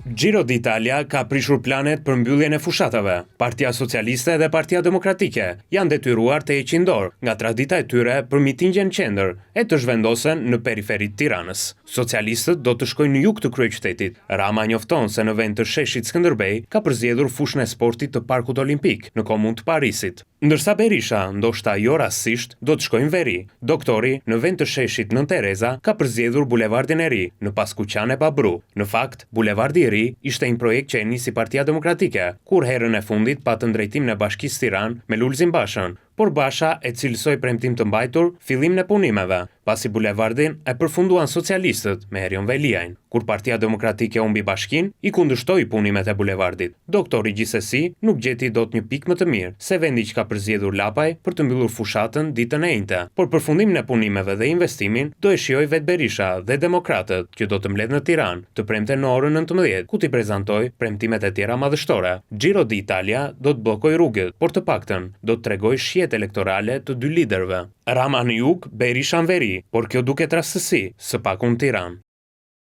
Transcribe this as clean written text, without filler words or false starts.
Giro d'Italia ka prishur planet për mbylljen e fushatave. Partia Socialiste dhe Partia Demokratike janë detyruar të heqin dorë nga tradita e tyre për mitingje në qendër e të zhvendosen në periferit Tiranës. Socialistët do të shkojnë në jug të kryeqytetit. Rama njofton se në vend të sheshit Skënderbej ka përzgjedhur fushën e sportit të Parkut Olimpik në komunë të Parisit. Ndërsa Berisha, ndoshta jo rastësisht, do të shkojnë veri. Doktori, në vend të sheshit Nën Tereza, ka përzgjedhur bulevardin e ri, në Paskuqan e Babru. Në fakt, bulevardi i ri ishte një projekt që e nisi Partia Demokratike, kur herën e fundit patën drejtimin e Bashkisë Tiranë me Lulzim Bashën, por Basha e cilësoi premtim të mbajtur fillimin e punimeve, pasi bulevardin e përfunduan socialistët me Erion Veliajn. Kur Partia Demokratike humbi bashkinë, i kundërshtoi punimet e bulevardit. Doktori gjithsesi nuk gjeti dot një pikë më të mirë se vendi që ka përzgjedhur Lapaj për të mbyllur fushatën ditën e njëjtë. Por përfundimin e punimeve dhe investimin do e shijoj vetë Berisha dhe demokratët që do të mbledh në Tiranë të premten në orën 19, ku t'i prezantoj premtimet e tjera madhështore. Giro d'Italia do të bllokoj rrugët, por të paktën do të tregoj shihet elektorale të dy liderëve. Rama në jug, Berisha në veri, por kjo duket rastësi, së paku në Tiranë.